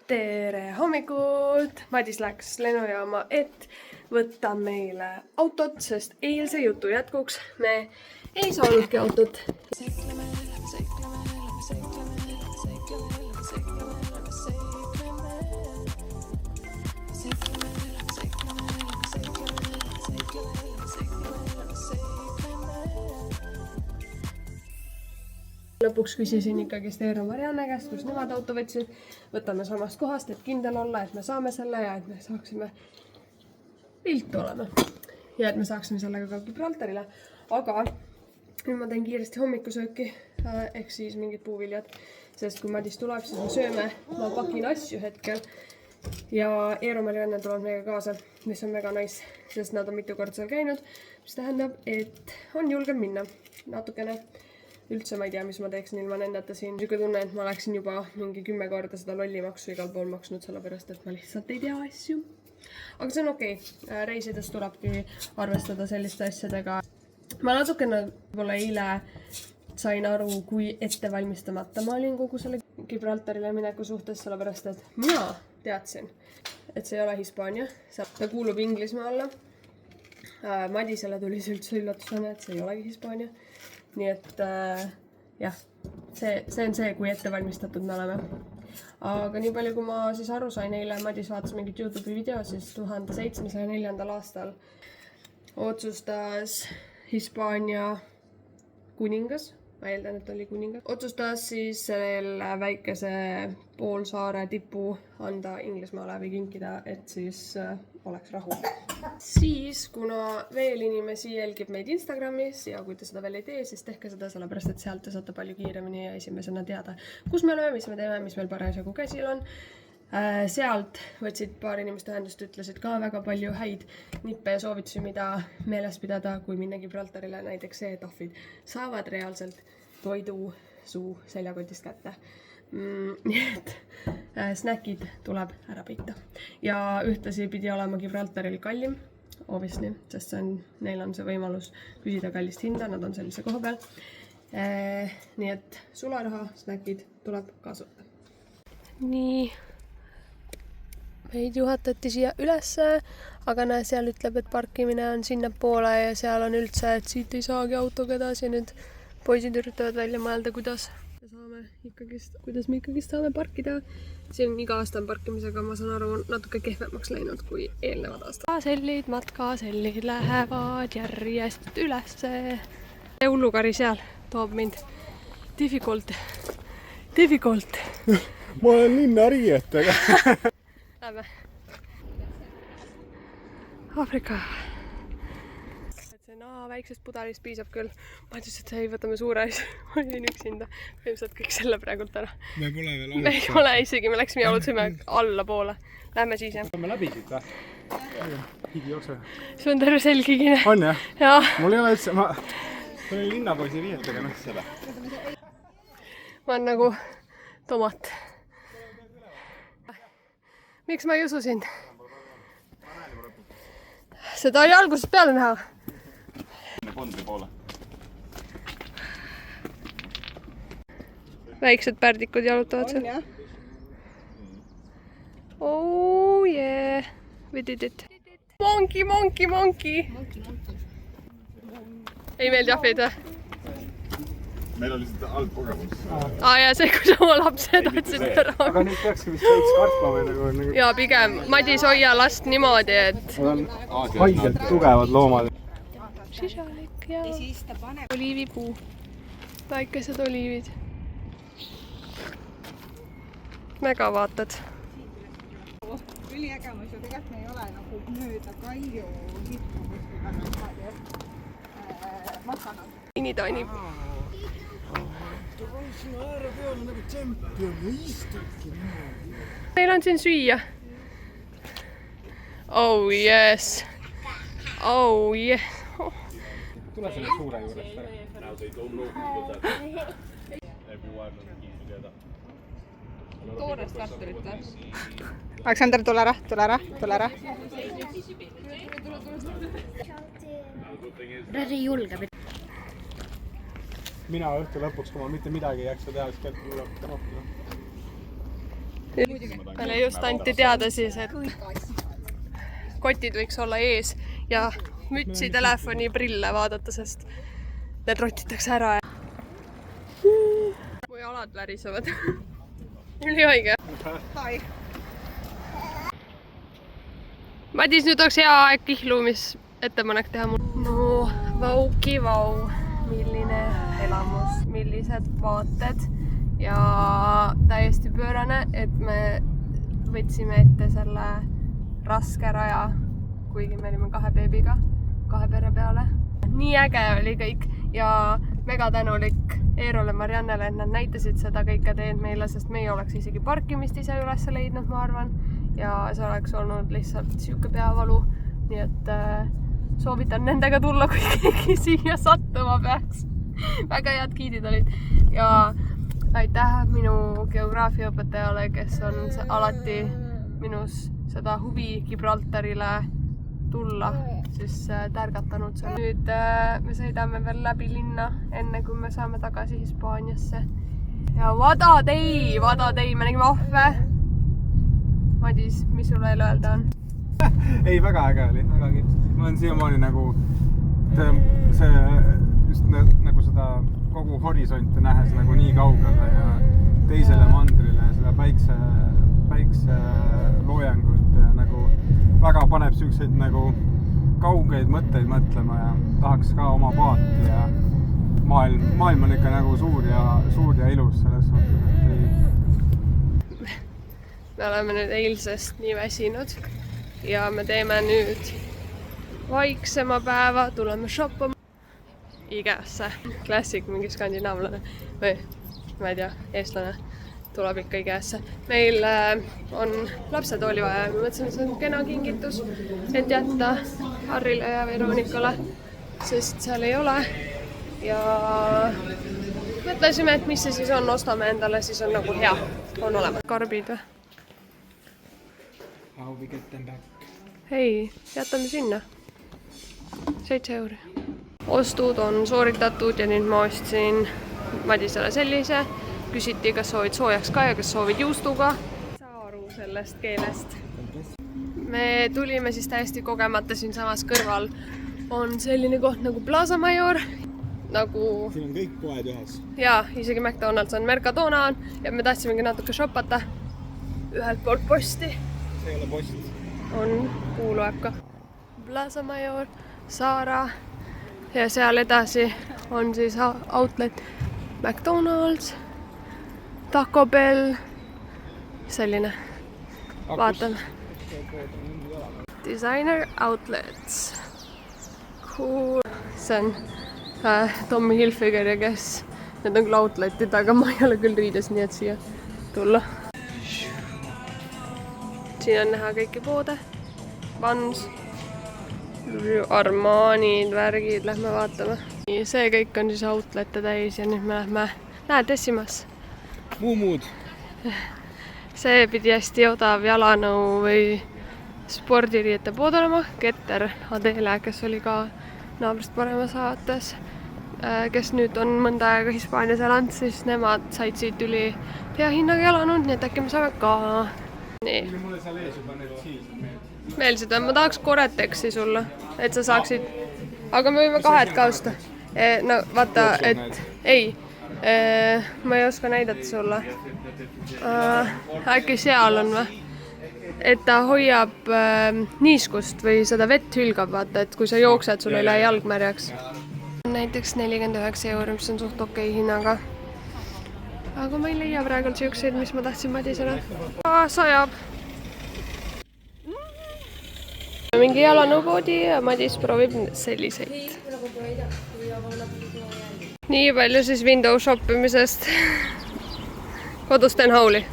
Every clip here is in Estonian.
Tere hommikut! Madis läks lennujaama, et võtta meile autot, sest eilse jutu jätkuks me ei saanudki autot. Lõpuks küsisin ikkagi Eero Marianne käest, kus nemad auto võtsid. Võtame samast kohast, et kindel olla, et me saame selle ja et me saaksime viltu olema. Ja et me saaksime sellega ka Gibraltarile. Aga nüüd ma teen kiiresti hommikusööki, ehk siis mingid puuviljad. Sest kui Madis tuleb, siis me sööme. Ma pakin asju hetkel. Ja Eero Marianne tuleb meiega kaasa, mis on mega nice, sest nad on mitu korda seal käinud. Mis tähendab, et on julgem minna natukene. Üldse ma ei tea, mis ma teeksin ilma nendeta siin. Süke tunne, et ma läksin juba mingi 10 korda seda lollimaksu igal pool maksnud, sellepärast, et ma lihtsalt ei tea asju. Aga see on okei. Reisides tulebki arvestada selliste asjadega. Ma natukene võib-olla eile sain aru, kui ettevalmistamata ma olin kogu selle Gibraltarile mineku suhtes, sellepärast, et mina teadsin, et see ei ole Hispaania. Ta kuulub Inglismaa alla. Madisele tuli see üldse üllatusena, et see ei olegi Hispaania. Nii et jah, see on see, kui ettevalmistatud me oleme. Aga nii palju, kui ma siis aru sain eile, Madis vaatas mingit YouTube'i video, siis 1704. aastal otsustas Hispaania kuningas, ma eeldan, et oli kuningas, otsustas siis selle väikese poolsaare tipu anda Inglismaale või kinkida, et siis oleks rahu. Siis, kuna veel inimesi jälgib meid Instagramis ja kui te seda veel ei tee, siis tehke seda sellepärast, et sealt te saate palju kiiremini ja esimesena teada, kus me oleme, mis me teeme, mis meil parasjagu käsil on. Sealt võtsid paar inimest ühendust, ütlesid ka väga palju häid nippe ja soovitusi, mida meeles pidada, kui minna Gibraltarile, näiteks see, et ohvid saavad reaalselt toidu suu seljakotist kätte. Nii et snäkid tuleb ära peita. Ja ühtlasi pidi olema Gibraltaril kallim, obviously, sest neil on see võimalus küsida kallist hinda, nad on sellise koha peal. Nii et sularaha, snäkid tuleb kasuta. Nii, meid juhatati siia ülesse, aga näe, seal ütleb, et parkimine on sinna poole ja seal on üldse, et siit ei saagi autoga edasi. Nüüd poisid üritavad välja mõelda, kuidas me ikkagi saame parkida. See on iga aasta parkimisega, ma saan aru, natuke kehvemaks läinud kui eelnevad aastad. Matkasellid lähevad järjest ülesse. See hullukari seal toob mind difficult. Ma olen linnariietega. Lähme. Afrika. Väiksest pudelist piisab küll. Ma ütles, et ei, võtame suure asja. Ma olin üksinda. Ilmselt kõik selle praegult ära. Me pole veel alust. Me ei ole isegi, me läksime jalutsime alla poole. Lähme siis, jah. Lähme läbi siit või? Higi jookse. See on terve selgigine. On jah? Jaa. Mul ei ole üldse, ma olin linnapoisi riietega selle. Ma olen nagu tomat. Miks ma ei usu sind? Seda oli algusest peale näha. Pondri poole. Väiksed pärdikud jalutavad seal. On jah. Oh yeah. We did it. Monki. Ei meeldi ahvid või? Meil oli seda algkogemus. Ja see, kui sa oma lapsed otsid ära. Aga nüüd peakski vist veits kartma või nagu... Ja pigem. Madis, hoia last niimoodi, et... Nad on haigelt tugevad loomad. Sisalik ja oliivipuu. Väikesed oliivid. Mega vaatad. Üliägemus ja tegelikult me ei ole nagu mööda Kalju hitkamustega makanud. Initaini. Sinu ääre peal on nagu tšempion ja istubki. Meil on siin süüa. Oh yes. Tule selle suure juurest ära. Toorest kartulit või? Aleksander, tule ära. Rõri julgeb. Mina õhtu lõpuks, kui ma mitte midagi ei jaksa teha, siis kätte tuleb rohkem. meile just anti teada siis, et kotid võiks olla ees ja mütsi, telefoni, prille vaadata, sest need rotitakse ära. Mu jalad värisevad. Ülihaige. Madis, nüüd oleks hea aeg kihlumis ettepanek teha mul. No, vauki vau. Milline elamus, millised vaated ja täiesti pöörane, et me võtsime ette selle raske raja, kuigi me olime 2 beebiga, 2 pere peale. Nii äge oli kõik ja mega tänulik Eerole ja Mariannele, et nad näitasid seda kõike teed meile, sest meie oleks isegi parkimist ise üles leidnud, ma arvan. Ja see oleks olnud lihtsalt siuke peavalu, nii et soovitan nendega tulla, kui keegi siia sattuma peaks. Väga head giidid olid ja aitäh minu geograafiaõpetajale, kes on alati minus seda huvi Gibraltarile tulla siis tärgatanud seal. Nüüd me sõidame veel läbi linna, enne kui me saame tagasi Hispaaniasse. Ja vadatei, me nägime ahve. Madis, mis sul veel öelda on? Ei, väga äge oli, väga kihvt. Ma olen siiamaani nagu see just nagu seda kogu horisonti nähes nagu nii kaugele ja teisele mandrile seda päikse loojangut ja nagu väga paneb siukseid nagu kaugeid mõtteid mõtlema ja tahaks ka oma paati ja maailm on ikka nagu suur ja ilus selles suhtes, et ei. Me oleme nüüd eilsest nii väsinud ja me teeme nüüd vaiksema päeva, tuleme shoppama IKEA-sse. Klassik, mingi skandinaavlane või ma ei tea, eestlane tuleb ikka IKEA-sse. Meil on lapsetooli vaja ja me mõtlesime, et see on kena kingitus, et jätta Harrile ja Veronikale, sest seal ei ole. Ja mõtlesime, et mis see siis on, ostame endale, siis on nagu hea, on olemas. Karbid või? How we get them back? Hei, jätame sinna. 7 euri. Ostud on sooritatud ja nüüd ma ostsin Madisele sellise. Küsiti, kas soovid soojaks ka ja kas soovid juustuga. Saa aru sellest keelest. Me tulime siis täiesti kogemata siin samas kõrval. On selline koht nagu Plaza Mayor. Nagu... Siin on kõik poed ühes. Jaa, isegi McDonald's on, Mercadona on ja me tahtsimegi natuke shoppata. Ühelt poolt posti. See ei ole post. On, kuhu loeb ka. Plaza Mayor, Zara ja seal edasi on siis outlet McDonald's, Taco Bell, selline. Vaatame. Designer outlets. Cool. See on Tommy Hilfiger ja kes. Need on küll outletid, aga ma ei ole küll riides, nii et siia tulla. Siin on näha kõiki poode, Vans, Armanid, värgid, lähme vaatame. See kõik on siis outlette täis ja nüüd me lähme, näed, Decimas. Muumud. See pidi hästi odav jalanõu või spordiriiete pood olema. Keter Adele, kes oli ka naabrist paremas saates, kes nüüd on mõnda aega Hispaanias elanud, siis nemad said siit üli hea hinnaga jalanud, nii et äkki me saame ka. Nii. Mulle seal ees juba need siilsed meeldisid või? Ma tahaks Corretexi sulle, et sa saaksid, aga me võime 2 ka osta. No vaata, et ei, ma ei oska näidata sulle. Äkki seal on või? Et ta hoiab niiskust või seda vett hülgab, vaata, et kui sa jooksed, sul ei lähe jalg märjaks. Näiteks 49 euro, mis on suht okei hinnaga. Aga ma ei leia praegu siukseid, mis ma tahtsin Madisele. Sajab. Mingi jalanõupoodi ja Madis proovib selliseid. Nii palju siis window shoppimisest. Kodus teen hauli.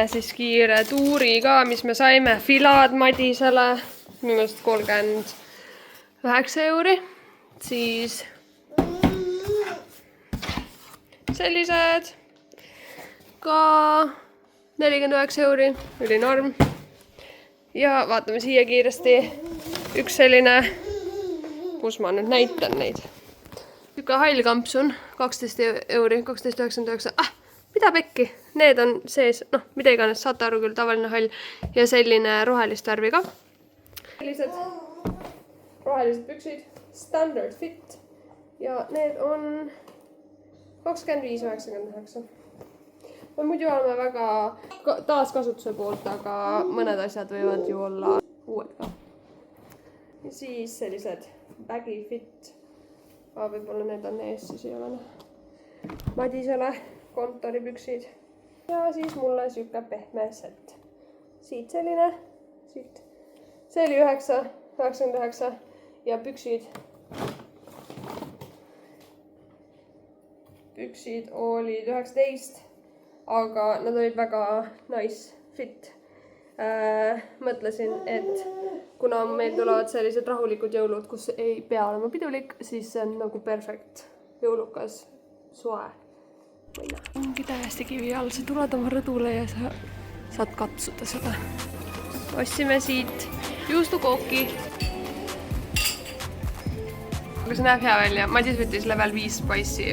Siis kiire tuuri ka, mis me saime. Filad Madisele. Minu meelest 39 euri. Siis sellised. Ka 49 euri, ülinorm. Ja vaatame siia kiiresti. Üks selline, kus ma nüüd näitan neid. Üks hall kampsun, 12 euri, 12,99. mida pekki, need on sees, noh, mida iganes, saate aru küll, tavaline hall ja selline rohelist värvi ka. Sellised rohelised püksid, standard fit ja need on 25,99. Me muidu oleme väga taaskasutuse poolt, aga mõned asjad võivad ju olla uued ka. Ja siis sellised baggy fit. Võib-olla need on ees, siis ei ole. Madisele kontoripüksid. Ja siis mulle siuke pehme set. Siit selline, siit. See oli 9,99 ja püksid. Püksid olid 19, aga nad olid väga nice fit. Mõtlesin, et kuna meil tulevad sellised rahulikud jõulud, kus ei pea olema pidulik, siis see on nagu perfekt jõulukas soe. Ongi täiesti kivi all, sa tuled oma rõdule ja sa saad katsuda seda. Ostsime siit juustukooki. Aga see näeb hea välja. Madis võttis level 5 spice'i